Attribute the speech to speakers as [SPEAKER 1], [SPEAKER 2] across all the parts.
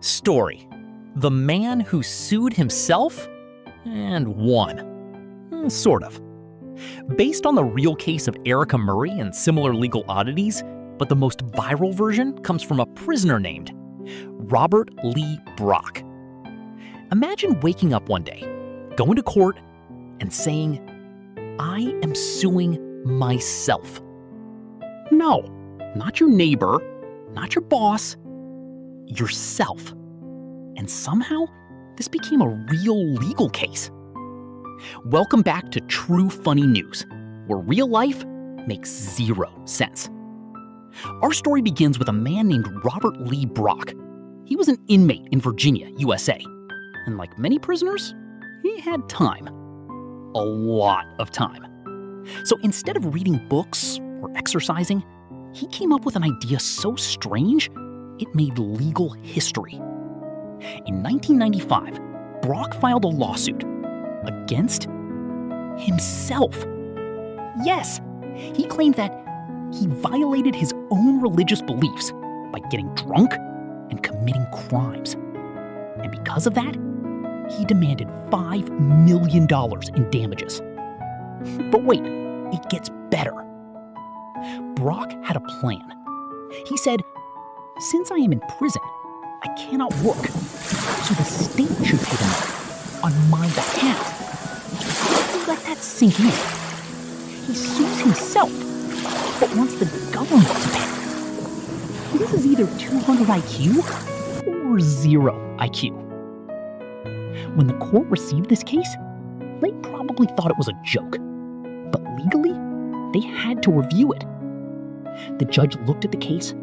[SPEAKER 1] Story: The Man Who Sued Himself and Won. Sort of. Based on the real case of Erica Murray and similar legal oddities, but the most viral version comes from a prisoner named Robert Lee Brock. Imagine waking up one day, going to court, and saying, "I am suing myself." No, not your neighbor, not your boss, yourself. And somehow, this became a real legal case. Welcome back to True Funny News, where real life makes zero sense. Our story begins with a man named Robert Lee Brock. He was an inmate in Virginia, USA. And like many prisoners, he had time. A lot of time. So instead of reading books or exercising, he came up with an idea so strange, it made legal history. In 1995, Brock filed a lawsuit against himself. Yes, he claimed that he violated his own religious beliefs by getting drunk and committing crimes. And because of that, he demanded $5 million in damages. But wait, it gets better. Brock had a plan. He said, "Since I am in prison, I cannot work, so the state should pay the money on my behalf." Let that sink in. He sues himself, but wants the government to pay. This is either 200 IQ or 0 IQ. When the court received this case, they probably thought it was a joke. But legally, they had to review it. The judge looked at the case,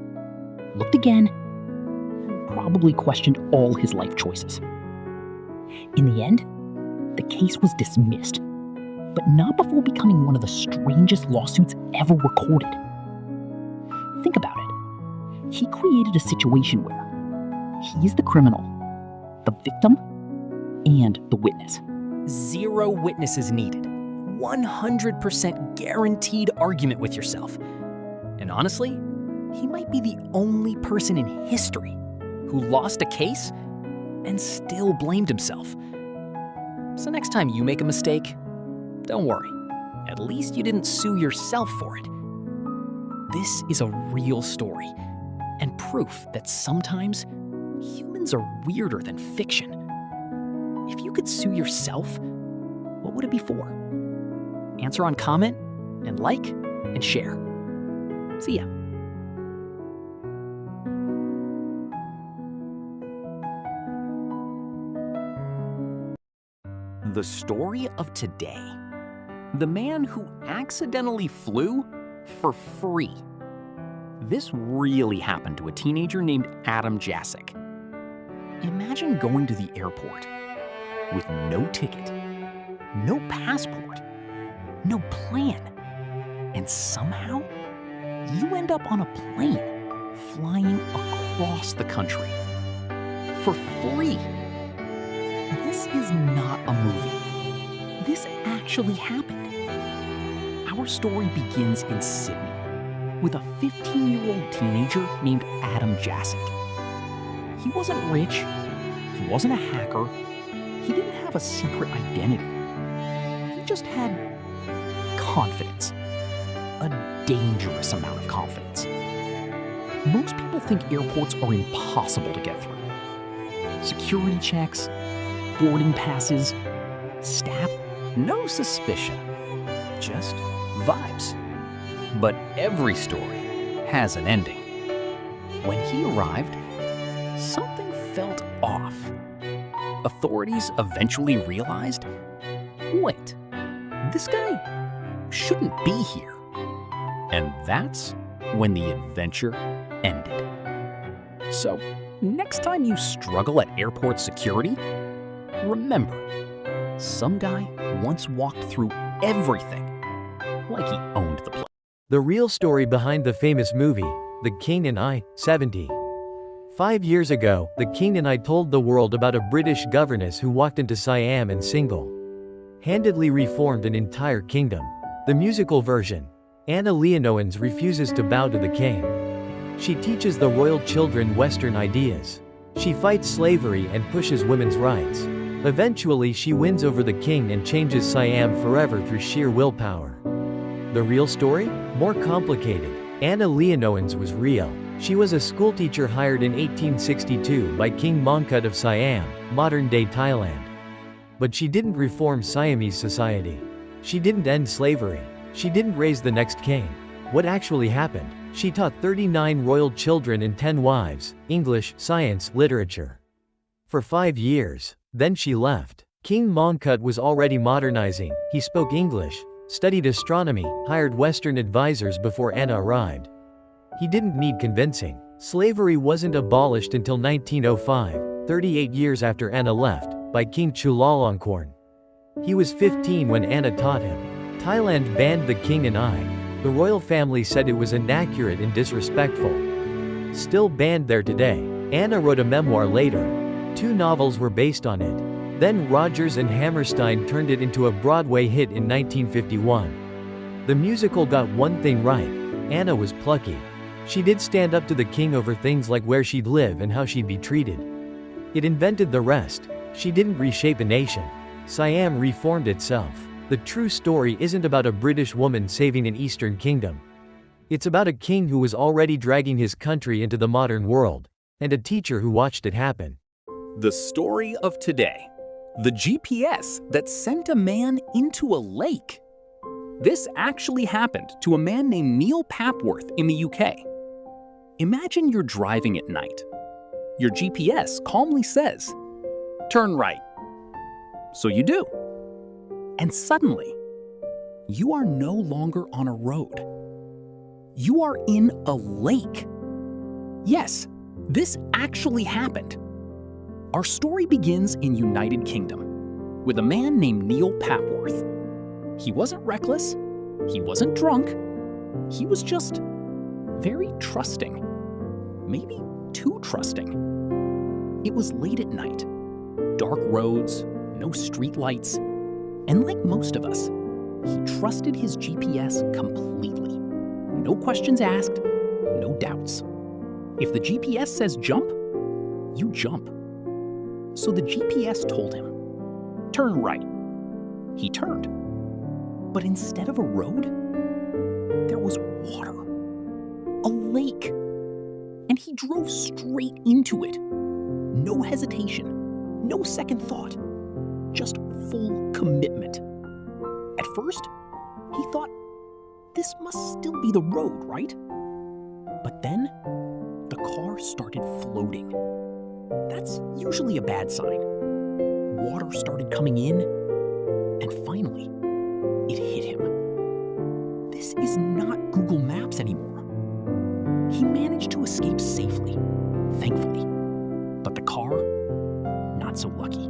[SPEAKER 1] looked again, and probably questioned all his life choices. In the end, the case was dismissed, but not before becoming one of the strangest lawsuits ever recorded. Think about it. He created a situation where he's the criminal, the victim, and the witness. 0 witnesses needed. 100% guaranteed argument with yourself. And honestly, he might be the only person in history who lost a case and still blamed himself. So next time you make a mistake, don't worry. At least you didn't sue yourself for it. This is a real story and proof that sometimes humans are weirder than fiction. If you could sue yourself, what would it be for? Answer on comment and like and share. See ya. The story of today. The man who accidentally flew for free. This really happened to a teenager named Adam Jasek. Imagine going to the airport with no ticket, no passport, no plan, and somehow you end up on a plane flying across the country for free. This is not a movie. This actually happened. Our story begins in Sydney with a 15-year-old teenager named Adam Jasek. He wasn't rich, he wasn't a hacker, he didn't have a secret identity. He just had confidence, a dangerous amount of confidence. Most people think airports are impossible to get through. Security checks, boarding passes, staff, no suspicion, just vibes. But every story has an ending. When he arrived, something felt off. Authorities eventually realized, wait, this guy shouldn't be here. And that's when the adventure ended. So, next time you struggle at airport security, remember, some guy once walked through everything like he owned the place.
[SPEAKER 2] The real story behind the famous movie, The King and I, 70. 5 years ago, The King and I told the world about a British governess who walked into Siam and single-handedly reformed an entire kingdom. The musical version. Anna Leonowens refuses to bow to the king. She teaches the royal children Western ideas. She fights slavery and pushes women's rights. Eventually, she wins over the king and changes Siam forever through sheer willpower. The real story? More complicated. Anna Leonowens was real. She was a schoolteacher hired in 1862 by King Mongkut of Siam, modern-day Thailand. But she didn't reform Siamese society. She didn't end slavery. She didn't raise the next king. What actually happened? She taught 39 royal children and 10 wives, English, science, literature. For 5 years. Then she left. King Mongkut was already modernizing. He spoke English, studied astronomy, hired Western advisors before Anna arrived. He didn't need convincing. Slavery wasn't abolished until 1905, 38 years after Anna left, by King Chulalongkorn. He was 15 when Anna taught him. Thailand banned The King and I. The royal family said it was inaccurate and disrespectful. Still banned there today. Anna wrote a memoir later. 2 novels were based on it. Then Rodgers and Hammerstein turned it into a Broadway hit in 1951. The musical got one thing right. Anna was plucky. She did stand up to the king over things like where she'd live and how she'd be treated. It invented the rest. She didn't reshape a nation. Siam reformed itself. The true story isn't about a British woman saving an Eastern kingdom. It's about a king who was already dragging his country into the modern world, and a teacher who watched it happen.
[SPEAKER 1] The story of today. The GPS that sent a man into a lake. This actually happened to a man named Neil Papworth in the UK. Imagine you're driving at night. Your GPS calmly says, "Turn right." So you do. And suddenly, you are no longer on a road. You are in a lake. Yes, this actually happened. Our story begins in United Kingdom with a man named Neil Papworth. He wasn't reckless, he wasn't drunk, he was just very trusting. Maybe too trusting. It was late at night, dark roads, no streetlights, and like most of us, he trusted his GPS completely. No questions asked, no doubts. If the GPS says jump, you jump. So the GPS told him, "Turn right." He turned. But instead of a road, there was water. A lake. And he drove straight into it. No hesitation, no second thought, just full commitment. At first, he thought, this must still be the road, right? But then, the car started floating. That's usually a bad sign. Water started coming in, and finally, it hit him. This is not Google Maps anymore. He managed to escape safely, thankfully. But the car, not so lucky.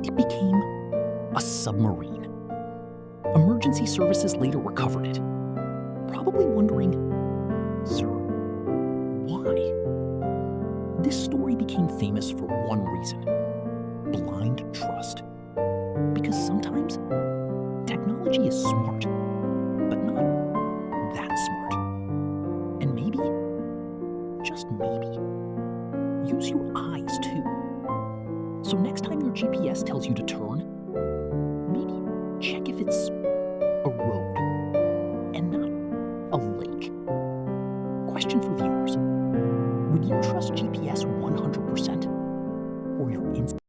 [SPEAKER 1] It became a submarine. Emergency services later recovered it, probably wondering, "Sir, why?" This story became famous for one reason: blind trust. Because sometimes technology is smart, but not that smart. And maybe, just maybe, use your eyes too. So next time your GPS tells you to turn, maybe check if it's a road and not a lake. Question for viewers: would you trust GPS 100% or your instinct?